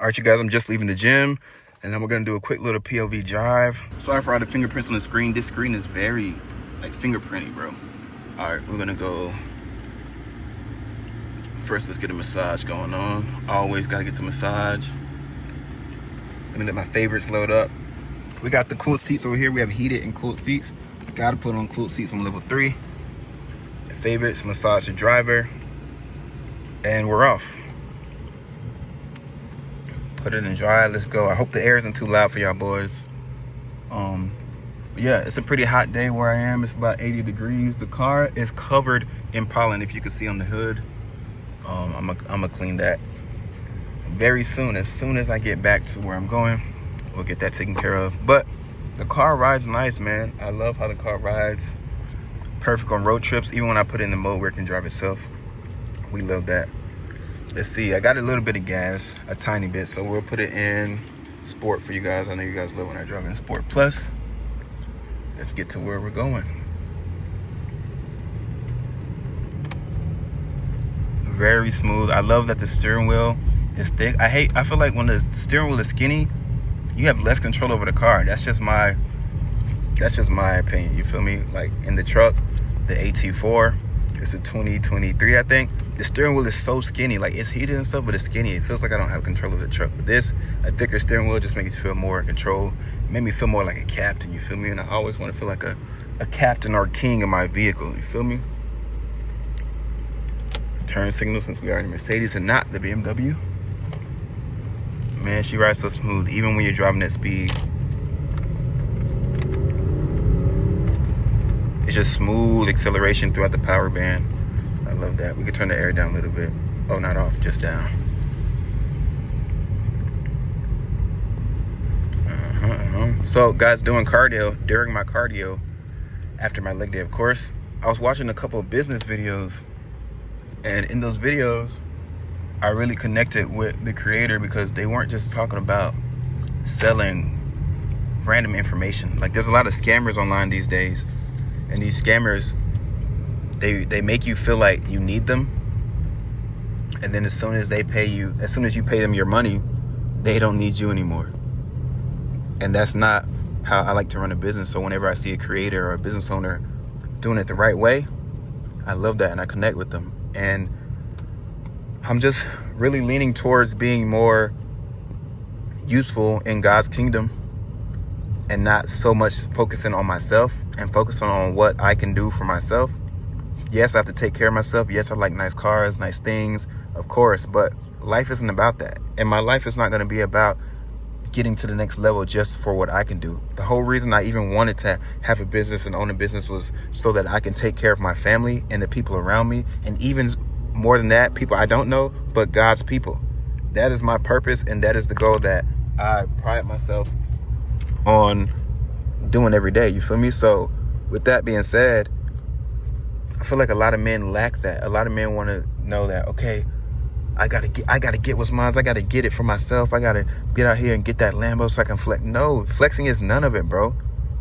All right, you guys, I'm just leaving the gym, and then we're gonna do a quick little POV drive. Sorry for all the fingerprints on the screen. This screen is very, like, fingerprinty, bro. All right, we're gonna go. First, let's get a massage going on. Always gotta get the massage. Let me let my favorites load up. We got the cooled seats over here. We have heated and cooled seats. Gotta put on cooled seats on level 3. Favorites, massage the driver, and we're off. Put it in dry, let's go. I hope the air isn't too loud for y'all boys. Yeah, it's a pretty hot day where I am. It's about 80 degrees. The car is covered in pollen, if you can see on the hood. I'm gonna clean that very soon. As soon as I get back to where I'm going, we'll get that taken care of. But the car rides nice, man. I love how the car rides. Perfect on road trips, even when I put it in the mode where it can drive itself. We love that. Let's see, I got a little bit of gas, a tiny bit, so we'll put it in sport for you guys. I know you guys love when I drive in sport. Plus, let's get to where we're going. Very smooth. I love that the steering wheel is thick. I feel like when the steering wheel is skinny, you have less control over the car. That's just my opinion, you feel me? Like in the truck, the AT4, it's a 2023, I think. The steering wheel is so skinny, like it's heated and stuff, but it's skinny. It feels like I don't have control of the truck. But this, a thicker steering wheel, just makes you feel more in control. It made me feel more like a captain, you feel me? And I always want to feel like a captain or king in my vehicle, you feel me? Turn signal, since we are in a Mercedes and not the BMW. Man, she rides so smooth, even when you're driving at speed. It's just smooth acceleration throughout the power band. I love that. We could turn the air down a little bit. Oh, not off, just down. So, guys, doing cardio, during my cardio, after my leg day, of course, I was watching a couple of business videos. And in those videos, I really connected with the creator because they weren't just talking about selling random information. Like, there's a lot of scammers online these days. And these scammers, they make you feel like you need them. And then as soon as you pay them your money, they don't need you anymore. And that's not how I like to run a business. So whenever I see a creator or a business owner doing it the right way, I love that and I connect with them. And I'm just really leaning towards being more useful in God's kingdom and not so much focusing on myself and focusing on what I can do for myself. Yes, I have to take care of myself. Yes, I like nice cars, nice things, of course, but life isn't about that. And my life is not going to be about getting to the next level just for what I can do. The whole reason I even wanted to have a business and own a business was so that I can take care of my family and the people around me, and even more than that, people I don't know, but God's people. That is my purpose, and that is the goal that I pride myself on doing every day, you feel me? So with that being said, I feel like a lot of men lack that. A lot of men want to know that, okay, I gotta get what's mine. I gotta get it for myself. I gotta get out here and get that Lambo so I can flex. No, flexing is none of it, bro.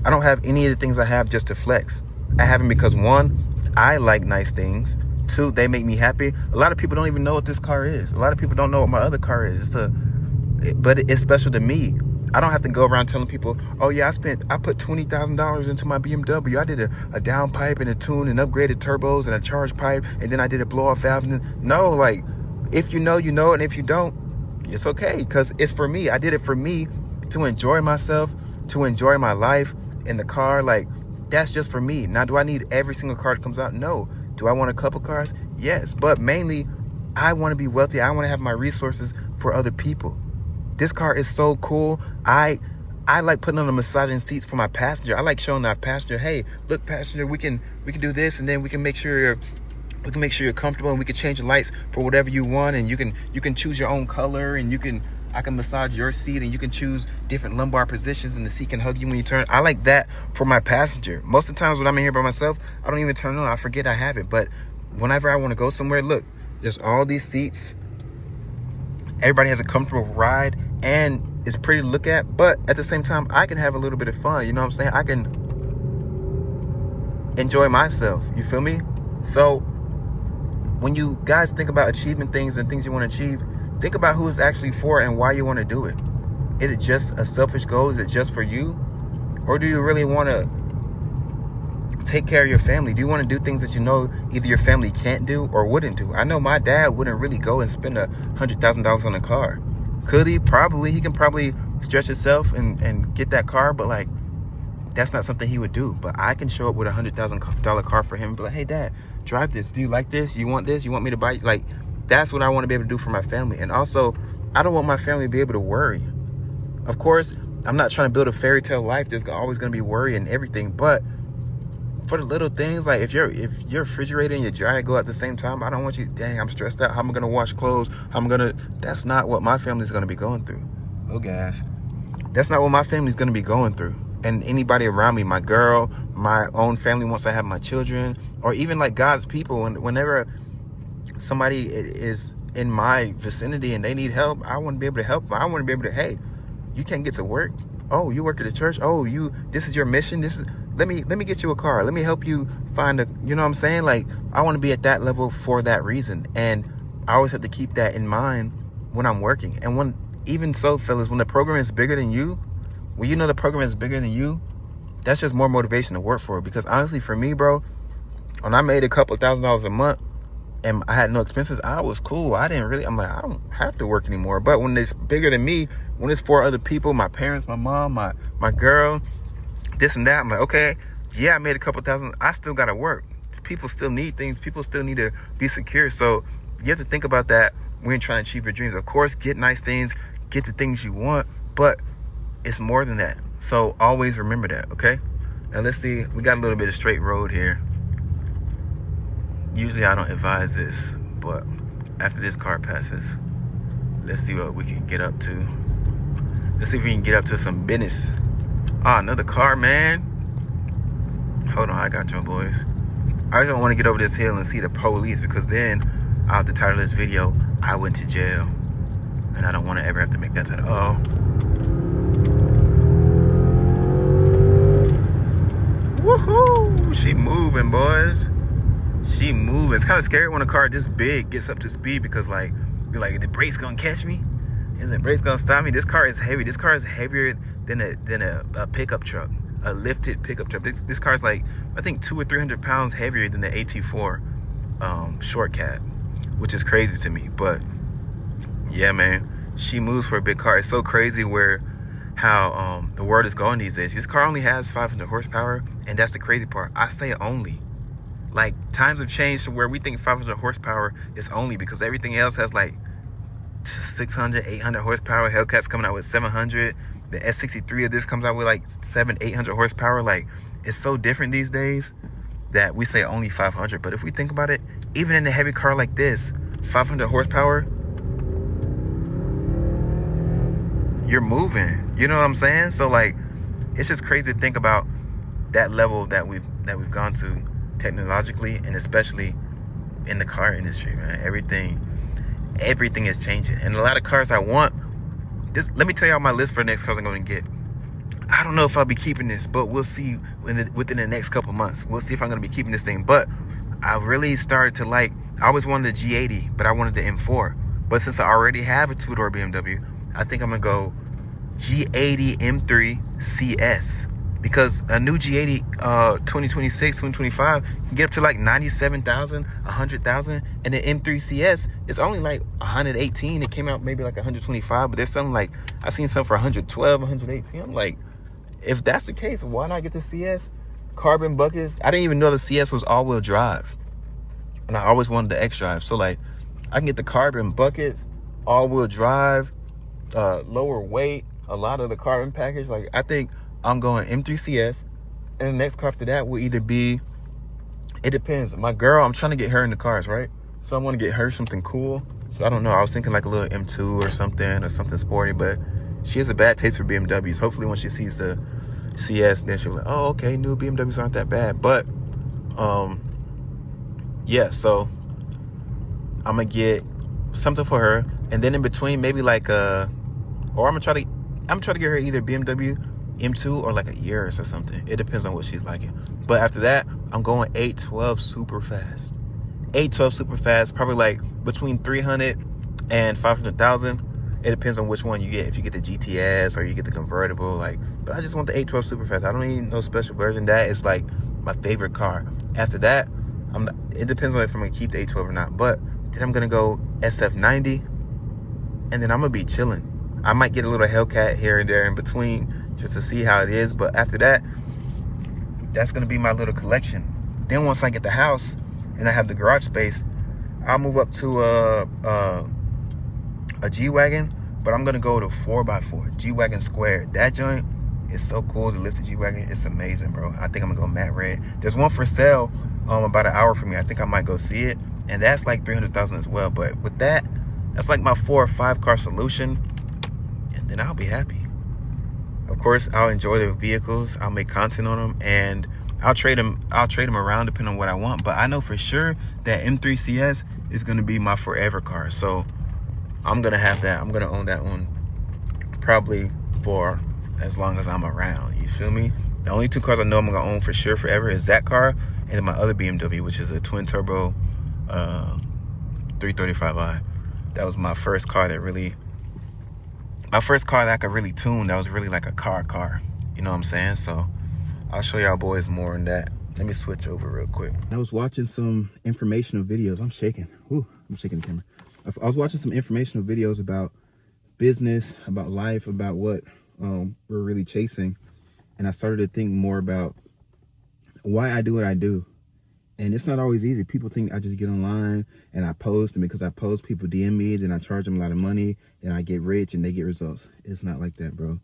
I don't have any of the things I have just to flex. I have them because 1, I like nice things. 2, they make me happy. A lot of people don't even know what this car is. A lot of people don't know what my other car is. But it's special to me. I don't have to go around telling people, oh yeah, I put $20,000 into my BMW. I did a down pipe and a tune and upgraded turbos and a charge pipe, and then I did a blow off valve. No, like, if you know, you know, and if you don't, it's okay, because it's for me. I did it for me to enjoy myself, to enjoy my life in the car. Like, that's just for me. Now, do I need every single car that comes out? No. Do I want a couple cars? Yes. But mainly, I want to be wealthy. I want to have my resources for other people. This car is so cool. I like putting on the massaging seats for my passenger. I like showing that passenger, hey, look, passenger, we can do this, and then we can make sure you're comfortable, and we can change the lights for whatever you want, and you can choose your own color, and I can massage your seat, and you can choose different lumbar positions, and the seat can hug you when you turn. I like that for my passenger. Most of the times when I'm in here by myself, I don't even turn it on. I forget I have it. But whenever I want to go somewhere, look, there's all these seats. Everybody has a comfortable ride, and it's pretty to look at. But at the same time, I can have a little bit of fun. You know what I'm saying? I can enjoy myself. You feel me? So when you guys think about achieving things and things you want to achieve, think about who it's actually for and why you want to do it. Is it just a selfish goal? Is it just for you? Or do you really want to take care of your family? Do you want to do things that you know either your family can't do or wouldn't do? I know my dad wouldn't really go and spend $100,000 on a car. Could he? Probably. He can probably stretch himself and get that car, but like, that's not something he would do. But I can show up with $100,000 car for him and be like, hey dad, drive this. Do you like this? You want this? You want me to buy it? Like, that's what I want to be able to do for my family. And also, I don't want my family to be able to worry. Of course, I'm not trying to build a fairy tale life. There's always going to be worry and everything. But for the little things, like if your refrigerator and your dryer go at the same time, I don't want you, dang, I'm stressed out. How am I going to wash clothes? That's not what my family's going to be going through. Oh, gas. That's not what my family's going to be going through. And anybody around me, my girl, my own family, once I have my children, or even like God's people, whenever somebody is in my vicinity and they need help, I want to be able to help them. I want to be able to, hey, you can't get to work. Oh, you work at the church. Oh, this is your mission. Let me get you a car. Let me help you find you know what I'm saying? Like, I want to be at that level for that reason. And I always have to keep that in mind when I'm working. And even so, fellas, when the program is bigger than you, when you know the program is bigger than you, that's just more motivation to work for it. Because honestly, for me, bro, when I made a couple $1,000s a month and I had no expenses, I was cool. I'm like, I don't have to work anymore. But when it's bigger than me, when it's for other people, my parents, my mom, my girl, this and that, I'm like, okay, yeah, I made a couple thousand. I still got to work. People still need things. People still need to be secure. So you have to think about that when you're trying to achieve your dreams. Of course, get nice things, get the things you want, but it's more than that. So always remember that, okay? Now let's see. We got a little bit of straight road here. Usually I don't advise this, but after this car passes, let's see what we can get up to. Let's see if we can get up to some business. Ah, another car, man. Hold on, I got y'all boys. I just don't want to get over this hill and see the police, because then I'll have to title this video, I went to jail. And I don't want to ever have to make that title. Uh-oh. Woohoo! She moving, boys. She moving. It's kind of scary when a car this big gets up to speed, because like, you're like, the brakes gonna catch me? Is the brakes gonna stop me? This car is heavy. This car is heavier than a pickup truck, a lifted pickup truck. This car is like, I think 200 or 300 pounds heavier than the AT4 short cab, which is crazy to me. But yeah, man, she moves for a big car. It's so crazy how the world is going these days. This car only has 500 horsepower, and that's the crazy part. I say only. Like, times have changed to where we think 500 horsepower is only, because everything else has like 600, 800 horsepower. Hellcat's coming out with 700. The S580 of this comes out with like 800 horsepower. Like, it's so different these days that we say only 500. But if we think about it, even in a heavy car like this, 500 horsepower, you're moving. You know what I'm saying? So like, it's just crazy to think about that level that we've gone to technologically, and especially in the car industry, man. Everything is changing, and a lot of cars I want. Let me tell y'all my list for the next cars I'm going to get. I don't know if I'll be keeping this, but we'll see within the next couple months. We'll see if I'm going to be keeping this thing. But I really started to like, I always wanted a G80, but I wanted the M4. But since I already have a two-door BMW, I think I'm going to go G80 M3 CS. Because a new G80 2026, 2025 can get up to like 97,000, 100,000. And the M3 CS is only like 118. It came out maybe like 125, but there's something like, I seen some for 112, 118. I'm like, if that's the case, why not get the CS? Carbon buckets. I didn't even know the CS was all-wheel drive. And I always wanted the X-Drive. So like, I can get the carbon buckets, all-wheel drive, lower weight, a lot of the carbon package. Like, I think I'm going M3 CS, and the next car after that will either be, it depends. My girl, I'm trying to get her in the cars, right? So I want to get her something cool. So I don't know. I was thinking like a little M2 or something sporty, but she has a bad taste for BMWs. Hopefully when she sees the CS, then she'll be like, oh, okay, new BMWs aren't that bad. But yeah, so I'm gonna get something for her, and then in between maybe like or I'm gonna try to get her either BMW M2 or like a Yaris or something. It depends on what she's liking. But after that, I'm going 812 super fast. 812 super fast, probably like between 300 and 500,000. It depends on which one you get. If you get the GTS or you get the convertible, like. But I just want the 812 Superfast. I don't need no special version. That is like my favorite car. After that, it depends on if I'm gonna keep the 812 or not. But then I'm gonna go SF90, and then I'm gonna be chilling. I might get a little Hellcat here and there in between just to see how it is. But after that, that's gonna be my little collection. Then once I get the house and I have the garage space, I'll move up to a G-Wagon, but I'm gonna go to 4x4 G-Wagon square. That joint is so cool to lift a G-Wagon. It's amazing, bro. I think I'm gonna go matte red. There's one for sale about an hour from me. I think I might go see it, and that's like 300,000 as well. But with that, that's like my 4 or 5 car solution, and then I'll be happy. Of course, I'll enjoy the vehicles. I'll make content on them, and I'll trade them around depending on what I want. But I know for sure that M3 CS is gonna be my forever car. So I'm gonna have that. I'm gonna own that one probably for as long as I'm around. You feel me? The only 2 cars I know I'm gonna own for sure forever is that car and then my other BMW, which is a twin turbo 335i. That was my first car that I could really tune. That was really like a car. You know what I'm saying? So I'll show y'all boys more on that. Let me switch over real quick. I was watching some informational videos. I'm shaking. Whew, I'm shaking the camera. I was watching some informational videos about business, about life, about what we're really chasing. And I started to think more about why I do what I do. And it's not always easy. People think I just get online and I post, and because I post, people DM me, then I charge them a lot of money, and I get rich and they get results. It's not like that, bro.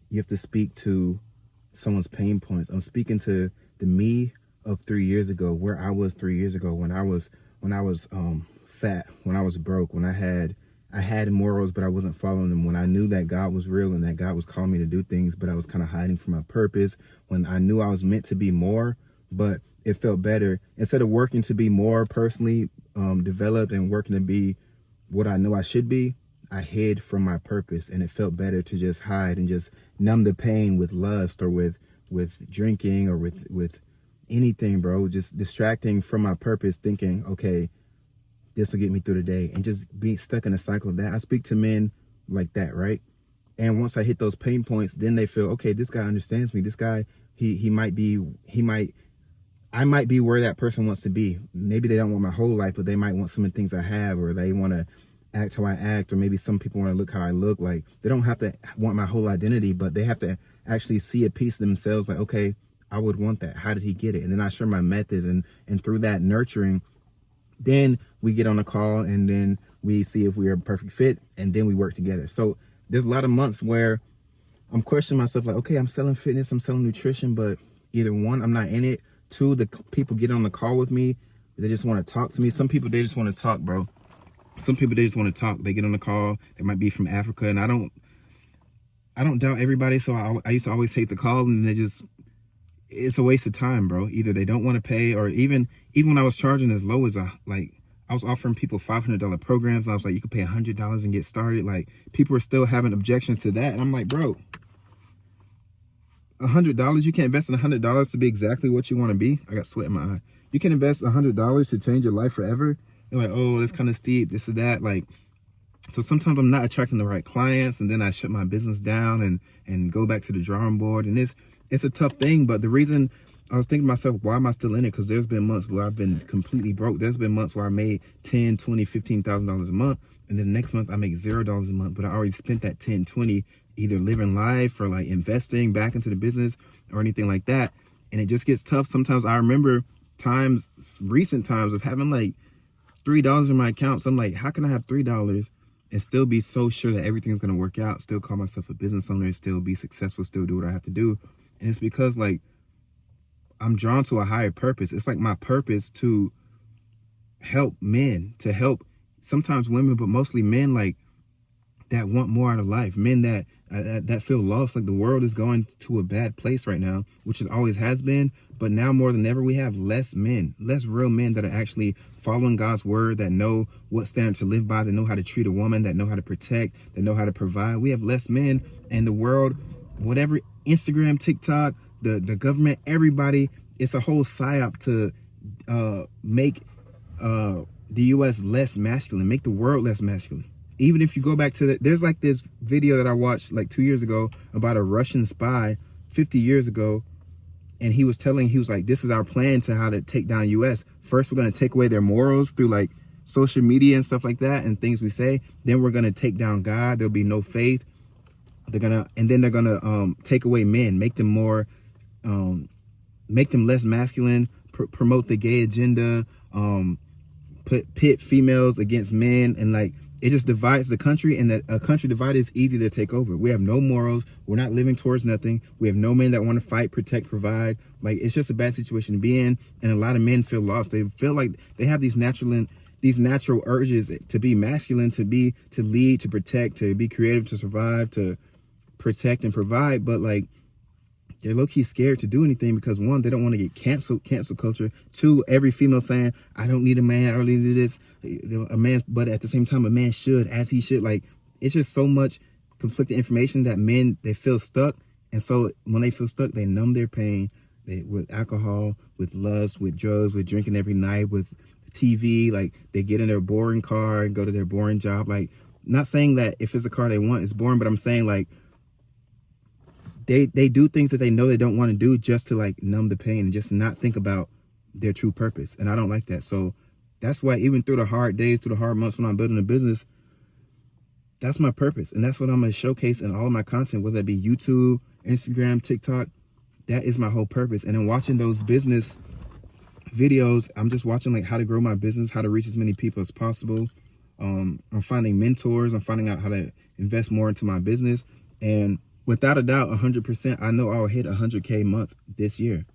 You have to speak to someone's pain points. I'm speaking to the me of 3 years ago, where I was 3 years ago, when I was fat, when I was broke, when I had morals, but I wasn't following them, when I knew that God was real and that God was calling me to do things, but I was kind of hiding from my purpose, when I knew I was meant to be more, but it felt better. Instead of working to be more personally developed and working to be what I know I should be, I hid from my purpose, and it felt better to just hide and just numb the pain with lust or with drinking or with anything, bro. Just distracting from my purpose, thinking, okay, this will get me through the day, and just being stuck in a cycle of that. I speak to men like that, right? And once I hit those pain points, then they feel, okay, this guy understands me. This guy, I might be where that person wants to be. Maybe they don't want my whole life, but they might want some of the things I have, or they want to act how I act, or maybe some people want to look how I look. Like, they don't have to want my whole identity, but they have to actually see a piece of themselves like, okay, I would want that. How did he get it? And then I share my methods, and through that nurturing, then we get on a call, and then we see if we are a perfect fit, and then we work together. So there's a lot of months where I'm questioning myself, like, okay, I'm selling fitness, I'm selling nutrition, but either one, I'm not in it. 2, the people get on the call with me, they just want to talk to me. Some people, they just want to talk, bro. Some people, they just want to talk. They get on the call, they might be from Africa, and I don't doubt everybody, so I used to always take the call, and it's a waste of time, bro. Either they don't want to pay, or even when I was charging as low as I was offering people $500 programs. I was like, you could pay $100 and get started. Like, people are still having objections to that, and I'm like, bro, $100, you can't invest in $100 to be exactly what you want to be. I got sweat in my eye. You can invest $100 to change your life forever. You're like, oh, that's kind of steep, this or that. Like, so sometimes I'm not attracting the right clients, and then I shut my business down and go back to the drawing board. And it's a tough thing. But the reason I was thinking to myself, why am I still in it? Because there's been months where I've been completely broke. There's been months where I made $10, $20, $15,000 a month, and then the next month I make $0 a month. But I already spent that 10, 20 either living life or like investing back into the business or anything like that. And it just gets tough. Sometimes I remember recent times of having like $3 in my account. So I'm like, how can I have $3 and still be so sure that everything's going to work out, still call myself a business owner, still be successful, still do what I have to do? And it's because, like, I'm drawn to a higher purpose. It's like my purpose to help men, to help sometimes women, but mostly men, like, that want more out of life, men that feel lost. Like, the world is going to a bad place right now, which it always has been, but now more than ever we have less real men that are actually following God's word, that know what standard to live by, that know how to treat a woman, that know how to protect, that know how to provide. We have less men, and the world, whatever, Instagram, TikTok, the government, everybody, it's a whole psyop to make the U.S. less masculine, make the world less masculine. even if you go back to there's like this video that I watched like 2 years ago about a Russian spy 50 years ago. And he was like, this is our plan to how to take down US. First, we're going to take away their morals through like social media and stuff like that and things we say. Then we're going to take down God. There'll be no faith. They're going to take away men, make them more, make them less masculine, promote the gay agenda, pit females against men, and like it just divides the country. And that a country divided is easy to take over. We have no morals. We're not living towards nothing. We have no men that want to fight, protect, provide. Like, it's just a bad situation to be in. And a lot of men feel lost. They feel like they have these natural urges to be masculine, to lead, to protect, to be creative, to survive, to protect and provide. But like, they're low-key scared to do anything because, one, they don't want to get cancel culture. Two, every female saying, I don't need a man, I don't need to do this. A man, but at the same time, a man should, as he should. Like, it's just so much conflicting information that men, they feel stuck. And so when they feel stuck, they numb their pain with alcohol, with lust, with drugs, with drinking every night, with TV. Like, they get in their boring car and go to their boring job. Like, not saying that if it's a car they want, it's boring, but I'm saying like, they do things that they know they don't want to do just to like numb the pain and just not think about their true purpose. And I don't like that. So that's why even through the hard days, through the hard months when I'm building a business, that's my purpose. And that's what I'm going to showcase in all of my content, whether it be YouTube, Instagram, TikTok. That is my whole purpose. And in watching those business videos, I'm just watching like how to grow my business, how to reach as many people as possible. I'm finding mentors. I'm finding out how to invest more into my business. And without a doubt, 100%, I know I'll hit 100K a month this year.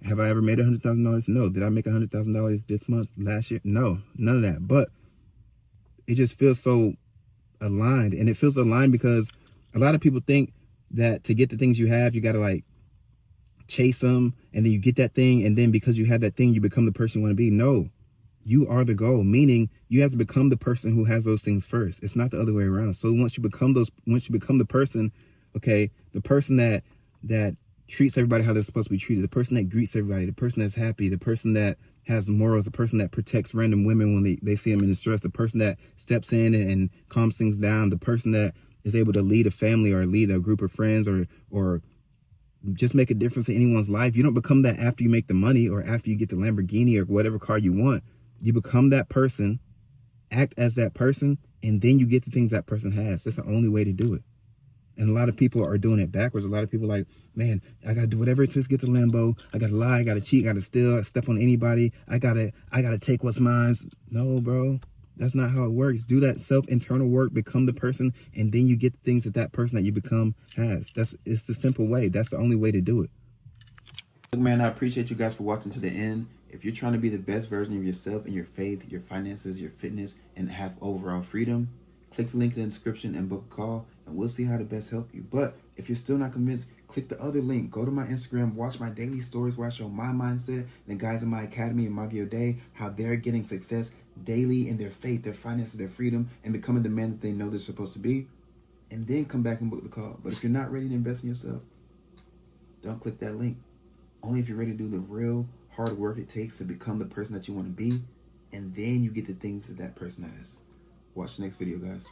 Have I ever made $100,000? No. Did I make $100,000 this month, last year? No, none of that. But it just feels so aligned. And it feels aligned because a lot of people think that to get the things you have, you got to like chase them. And then you get that thing. And then because you have that thing, you become the person you want to be. No, you are the goal, meaning you have to become the person who has those things first. It's not the other way around. So once you become the person, okay, the person that treats everybody how they're supposed to be treated, the person that greets everybody, the person that's happy, the person that has morals, the person that protects random women when they see them in distress, the person that steps in and calms things down, the person that is able to lead a family or lead a group of friends or just make a difference in anyone's life. You don't become that after you make the money or after you get the Lamborghini or whatever car you want. You become that person, act as that person, and then you get the things that person has. That's the only way to do it. And a lot of people are doing it backwards. A lot of people are like, man, I got to do whatever it takes to get the Lambo. I got to lie. I got to cheat. I got to steal. Step on anybody. I got to take what's mine. No, bro. That's not how it works. Do that internal work. Become the person. And then you get the things that person that you become has. It's the simple way. That's the only way to do it. Look, man, I appreciate you guys for watching to the end. If you're trying to be the best version of yourself in your faith, your finances, your fitness, and have overall freedom, click the link in the description and book a call, and we'll see how to best help you. But if you're still not convinced, click the other link. Go to my Instagram, watch my daily stories where I show my mindset, and the guys in my academy and Magio Day, how they're getting success daily in their faith, their finances, their freedom, and becoming the man that they know they're supposed to be. And then come back and book the call. But if you're not ready to invest in yourself, don't click that link. Only if you're ready to do the real hard work it takes to become the person that you want to be, and then you get the things that person has. Watch the next video, guys.